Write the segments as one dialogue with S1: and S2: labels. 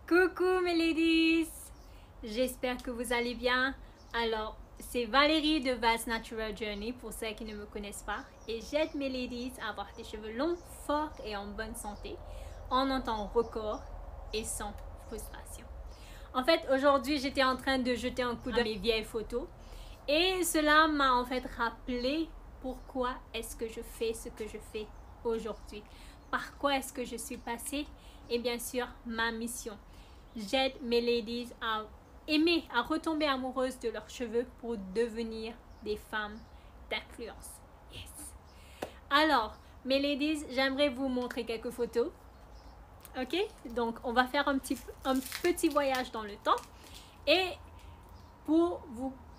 S1: Coucou mes ladies, j'espère que vous allez bien. Alors, c'est Valérie de Vast Natural Journey pour celles qui ne me connaissent pas et j'aide mes ladies à avoir des cheveux longs, forts et en bonne santé en un temps record et sans frustration. En fait, aujourd'hui, j'étais en train de jeter un coup d'œil à mes vieilles photos et cela m'a en fait rappelé pourquoi est-ce que je fais ce que je fais aujourd'hui. Par quoi est-ce que je suis passée et bien sûr ma mission. J'aide mes ladies à aimer, à retomber amoureuses de leurs cheveux pour devenir des femmes d'influence. Yes! Alors, mes ladies, j'aimerais vous montrer quelques photos. Ok? Donc, on va faire un petit voyage dans le temps et pour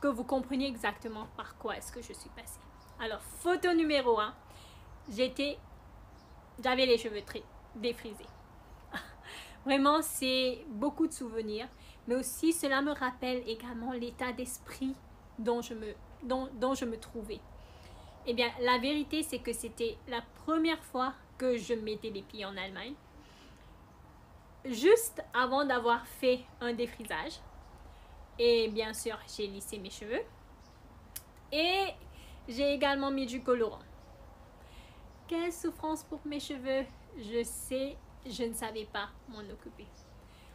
S1: que vous compreniez exactement par quoi est-ce que je suis passée. Alors, photo numéro 1, j'avais les cheveux très défrisés. Vraiment, c'est beaucoup de souvenirs, mais aussi cela me rappelle également l'état d'esprit dont je me trouvais. Eh bien, la vérité, c'est que c'était la première fois que je mettais les pieds en Allemagne. Juste avant d'avoir fait un défrisage. Et bien sûr, j'ai lissé mes cheveux. Et j'ai également mis du colorant. Quelle souffrance pour mes cheveux! Je sais, je ne savais pas m'en occuper.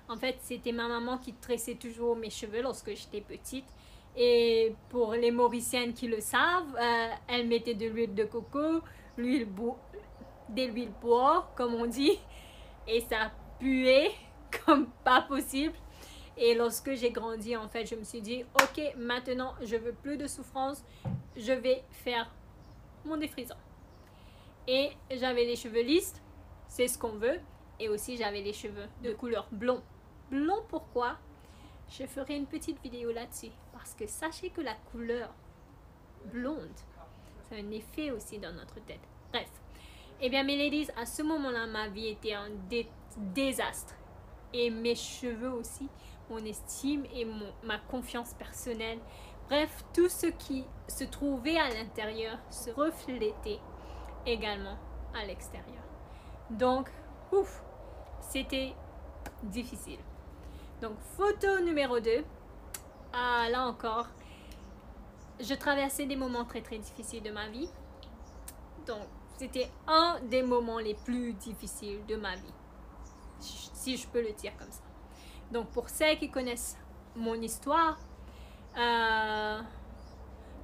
S1: En fait, c'était ma maman qui tressait toujours mes cheveux lorsque j'étais petite. Et pour les Mauriciennes qui le savent, elle mettait de l'huile de coco, de l'huile bois, comme on dit. Et ça puait comme pas possible. Et lorsque j'ai grandi, en fait, je me suis dit, ok, maintenant, je veux plus de souffrance. Je vais faire mon défrisant. Et j'avais les cheveux lisses, c'est ce qu'on veut. Et aussi, j'avais les cheveux de couleur blond. Blond, pourquoi? Je ferai une petite vidéo là-dessus. Parce que sachez que la couleur blonde, ça a un effet aussi dans notre tête. Bref. Eh bien, mes ladies, à ce moment-là, ma vie était un désastre. Et mes cheveux aussi, mon estime et ma confiance personnelle. Bref, tout ce qui se trouvait à l'intérieur se reflétait également à l'extérieur. Donc, ouf, c'était difficile. Donc, photo numéro 2. Ah, là encore, je traversais des moments très très difficiles de ma vie. Donc, c'était un des moments les plus difficiles de ma vie, si je peux le dire comme ça. Donc, pour celles qui connaissent mon histoire,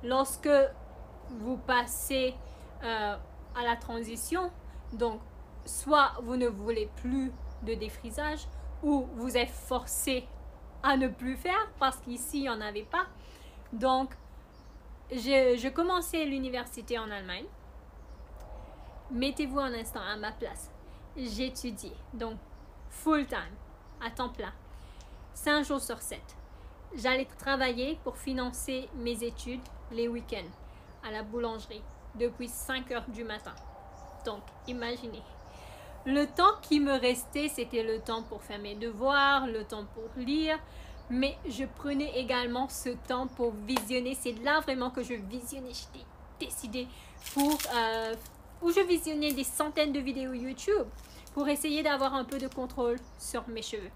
S1: lorsque vous passez à la transition, donc soit vous ne voulez plus de défrisage ou vous êtes forcé à ne plus faire parce qu'ici il n'y en avait pas. Donc je commençais l'université en Allemagne. Mettez-vous un instant à ma place. J'étudiais donc full time, à temps plein, 5 jours sur 7. J'allais travailler pour financer mes études les week-ends à la boulangerie depuis 5 heures du matin. Donc, imaginez. Le temps qui me restait, c'était le temps pour faire mes devoirs, le temps pour lire, mais je prenais également ce temps pour visionner. C'est là vraiment que je visionnais. J'étais décidée où je visionnais des centaines de vidéos YouTube pour essayer d'avoir un peu de contrôle sur mes cheveux.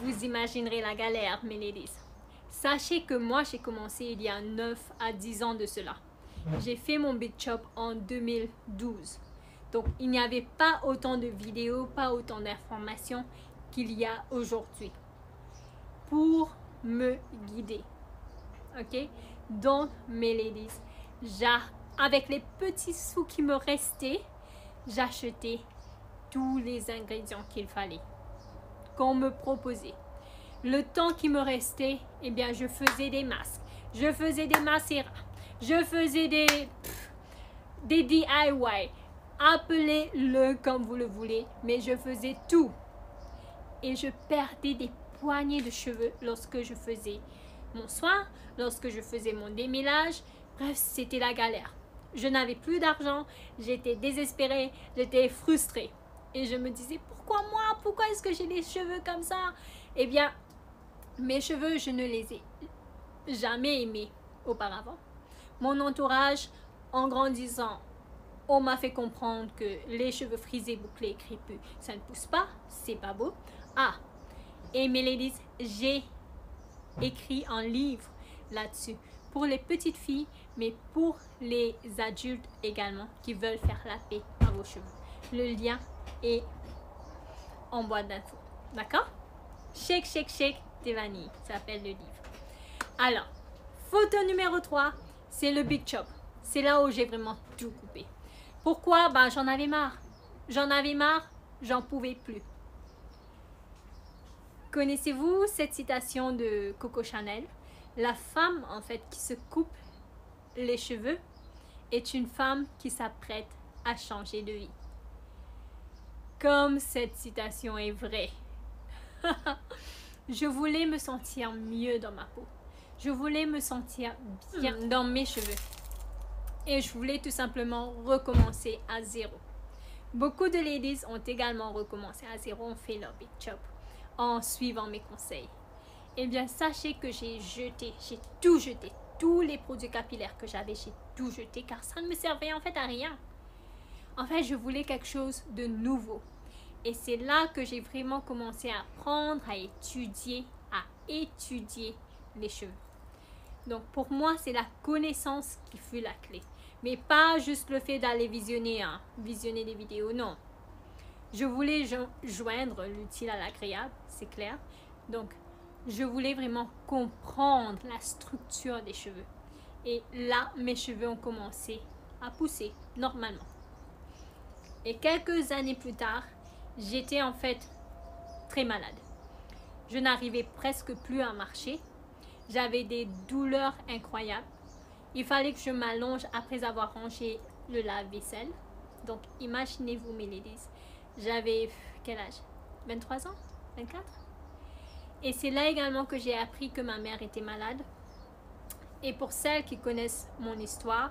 S1: Vous imaginerez la galère, mes ladies. Sachez que moi, j'ai commencé il y a 9 à 10 ans de cela. J'ai fait mon big chop en 2012. Donc, il n'y avait pas autant de vidéos, pas autant d'informations qu'il y a aujourd'hui pour me guider. Ok? Donc, mes ladies, avec les petits sous qui me restaient, j'achetais tous les ingrédients qu'il fallait, qu'on me proposait. Le temps qui me restait, eh bien, je faisais des masques, je faisais des macérats, je faisais des DIY, appelez-le comme vous le voulez, mais je faisais tout. Et je perdais des poignées de cheveux lorsque je faisais mon soin, lorsque je faisais mon démêlage. Bref, c'était la galère. Je n'avais plus d'argent, j'étais désespérée, j'étais frustrée. Et je me disais, pourquoi moi? Pourquoi est-ce que j'ai des cheveux comme ça? Eh bien, mes cheveux, je ne les ai jamais aimés auparavant. Mon entourage, en grandissant, On m'a fait comprendre que les cheveux frisés, bouclés, crépus, ça ne pousse pas, c'est pas beau. Ah, et mes ladies, j'ai écrit un livre là-dessus pour les petites filles, mais pour les adultes également qui veulent faire la paix à vos cheveux. Le lien est en boîte d'infos. D'accord? Shake, shake, shake des vanilles. Ça s'appelle le livre. Alors, photo numéro 3, c'est le Big Chop. C'est là où j'ai vraiment tout coupé. Pourquoi? Ben, j'en avais marre. J'en avais marre, j'en pouvais plus. Connaissez-vous cette citation de Coco Chanel? La femme, en fait, qui se coupe les cheveux est une femme qui s'apprête à changer de vie. Comme cette citation est vraie. Je voulais me sentir mieux dans ma peau. Je voulais me sentir bien dans mes cheveux. Et je voulais tout simplement recommencer à zéro. Beaucoup de ladies ont également recommencé à zéro, ont fait leur Big Chop en suivant mes conseils. Eh bien, sachez que j'ai tout jeté. Tous les produits capillaires que j'avais, j'ai tout jeté car ça ne me servait en fait à rien. En fait, je voulais quelque chose de nouveau. Et c'est là que j'ai vraiment commencé à apprendre, à étudier les cheveux. Donc, pour moi, c'est la connaissance qui fut la clé. Mais pas juste le fait d'aller visionner des vidéos, non. Je voulais joindre l'utile à l'agréable, c'est clair. Donc, je voulais vraiment comprendre la structure des cheveux. Et là, mes cheveux ont commencé à pousser normalement. Et quelques années plus tard, j'étais en fait très malade. Je n'arrivais presque plus à marcher. J'avais des douleurs incroyables. Il fallait que je m'allonge après avoir rangé le lave-vaisselle. Donc, imaginez-vous mes ladies. J'avais quel âge? 23 ans? 24? Et c'est là également que j'ai appris que ma mère était malade. Et pour celles qui connaissent mon histoire,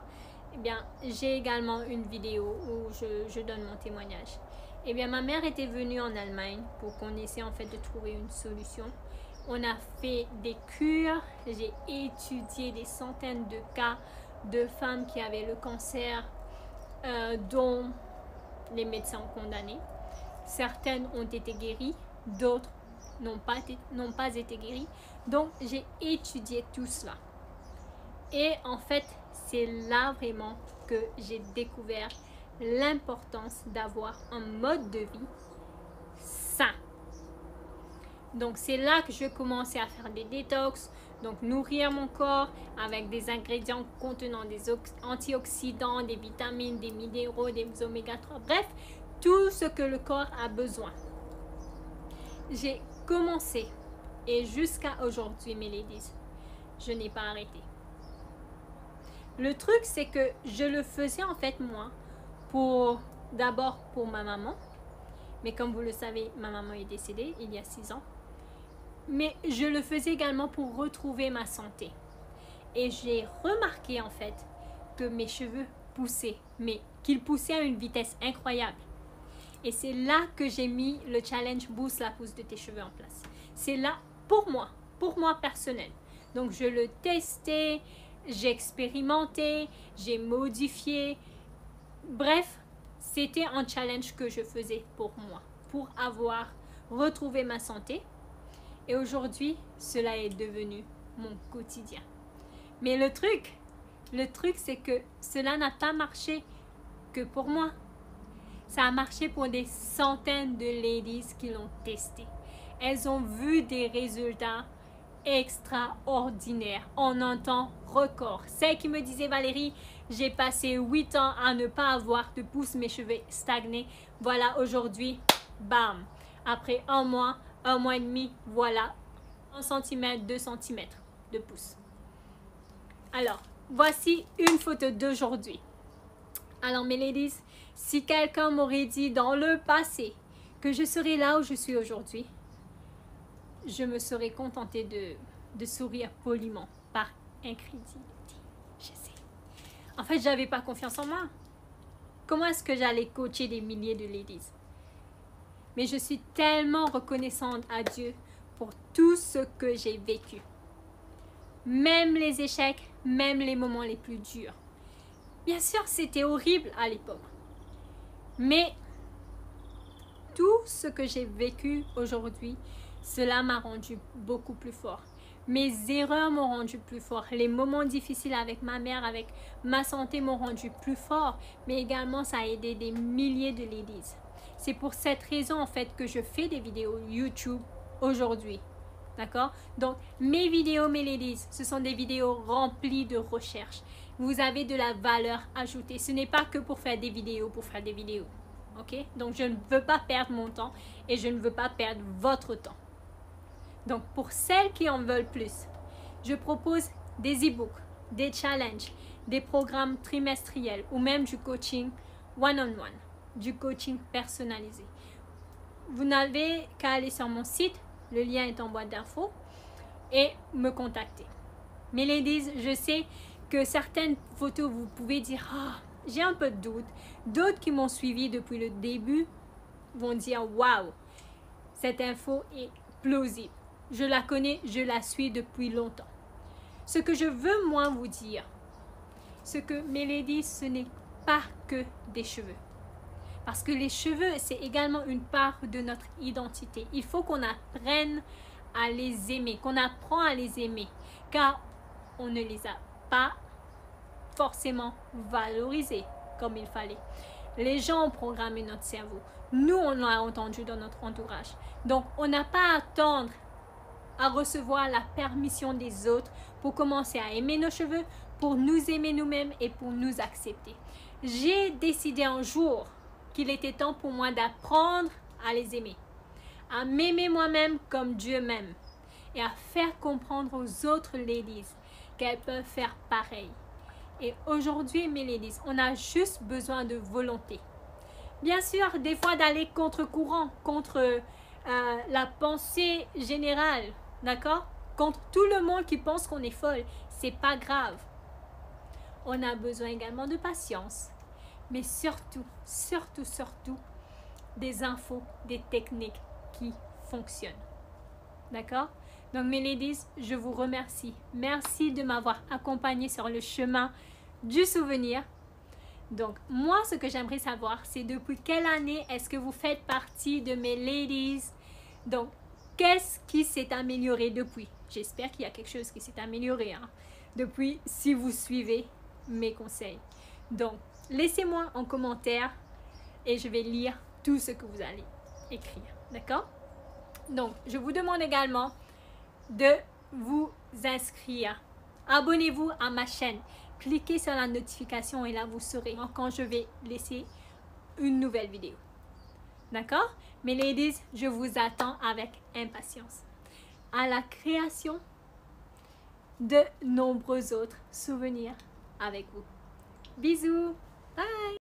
S1: eh bien, j'ai également une vidéo où je donne mon témoignage. Eh bien, ma mère était venue en Allemagne pour qu'on essaie en fait de trouver une solution. On a fait des cures, j'ai étudié des centaines de cas de femmes qui avaient le cancer dont les médecins ont condamné. Certaines ont été guéries, d'autres n'ont pas été guéries. Donc, j'ai étudié tout cela. Et en fait, c'est là vraiment que j'ai découvert l'importance d'avoir un mode de vie sain. Donc, c'est là que je commençais à faire des détox, donc nourrir mon corps avec des ingrédients contenant des antioxydants, des vitamines, des minéraux, des oméga 3, bref, tout ce que le corps a besoin. J'ai commencé et jusqu'à aujourd'hui, mes ladies, je n'ai pas arrêté. Le truc, c'est que je le faisais en fait moi, d'abord pour ma maman, mais comme vous le savez, ma maman est décédée il y a 6 ans. Mais je le faisais également pour retrouver ma santé. Et j'ai remarqué en fait que mes cheveux poussaient, mais qu'ils poussaient à une vitesse incroyable. Et c'est là que j'ai mis le challenge Boost la pousse de tes cheveux en place. C'est là pour moi personnel. Donc je le testais, j'ai expérimenté, j'ai modifié. Bref, c'était un challenge que je faisais pour moi, pour avoir retrouvé ma santé. Et aujourd'hui, cela est devenu mon quotidien. Mais le truc, c'est que cela n'a pas marché que pour moi. Ça a marché pour des centaines de ladies qui l'ont testé. Elles ont vu des résultats extraordinaires en un temps record. Celles qui me disaient, Valérie, j'ai passé 8 ans à ne pas avoir de pouce, mes cheveux stagnés. Voilà, aujourd'hui, bam! Après un mois et demi, voilà, 1 cm, 2 cm de pouce. Alors, voici une photo d'aujourd'hui. Alors, mes ladies, si quelqu'un m'aurait dit dans le passé que je serais là où je suis aujourd'hui, je me serais contentée de sourire poliment, par incrédulité. Je sais. En fait, j'avais pas confiance en moi. Comment est-ce que j'allais coacher des milliers de ladies? Mais je suis tellement reconnaissante à Dieu pour tout ce que j'ai vécu. Même les échecs, même les moments les plus durs. Bien sûr, c'était horrible à l'époque. Mais tout ce que j'ai vécu aujourd'hui, cela m'a rendu beaucoup plus fort. Mes erreurs m'ont rendu plus fort. Les moments difficiles avec ma mère, avec ma santé m'ont rendu plus fort. Mais également, ça a aidé des milliers de ladies. C'est pour cette raison, en fait, que je fais des vidéos YouTube aujourd'hui. D'accord? Donc, mes vidéos, mes ladies, ce sont des vidéos remplies de recherches. Vous avez de la valeur ajoutée. Ce n'est pas que pour faire des vidéos, pour faire des vidéos. OK? Donc, je ne veux pas perdre mon temps et je ne veux pas perdre votre temps. Donc, pour celles qui en veulent plus, je propose des e-books, des challenges, des programmes trimestriels ou même du coaching one-on-one, du coaching personnalisé. Vous n'avez qu'à aller sur mon site, le lien est en boîte d'infos, et me contacter. Mais ladies, je sais que certaines photos, vous pouvez dire « Ah, j'ai un peu de doute ». D'autres qui m'ont suivi depuis le début vont dire « Waouh, cette info est plausible. Je la connais, je la suis depuis longtemps. » Ce que je veux, moi, vous dire, c'est que mes ladies, ce n'est pas que des cheveux. Parce que les cheveux, c'est également une part de notre identité. Il faut qu'on apprenne à les aimer, qu'on apprend à les aimer, car on ne les a pas forcément valorisés comme il fallait. Les gens ont programmé notre cerveau. Nous, on l'a entendu dans notre entourage. Donc, on n'a pas à attendre à recevoir la permission des autres pour commencer à aimer nos cheveux, pour nous aimer nous-mêmes et pour nous accepter. J'ai décidé un jour qu'il était temps pour moi d'apprendre à les aimer, à m'aimer moi-même comme Dieu m'aime et à faire comprendre aux autres ladies qu'elles peuvent faire pareil. Et aujourd'hui, mes ladies, on a juste besoin de volonté. Bien sûr, des fois d'aller contre-courant, contre la pensée générale, d'accord? Contre tout le monde qui pense qu'on est folle, c'est pas grave. On a besoin également de patience, mais surtout, des infos, des techniques qui fonctionnent. D'accord? Donc, mes ladies, je vous remercie. Merci de m'avoir accompagné sur le chemin du souvenir. Donc, moi, ce que j'aimerais savoir, c'est depuis quelle année est-ce que vous faites partie de mes ladies? Donc, qu'est-ce qui s'est amélioré depuis? J'espère qu'il y a quelque chose qui s'est amélioré depuis, si vous suivez mes conseils. Donc, laissez-moi en commentaire et je vais lire tout ce que vous allez écrire. D'accord? Donc, je vous demande également de vous inscrire. Abonnez-vous à ma chaîne. Cliquez sur la notification et là, vous saurez quand je vais laisser une nouvelle vidéo. D'accord? Mes ladies, je vous attends avec impatience à la création de nombreux autres souvenirs avec vous. Bisous! Bye!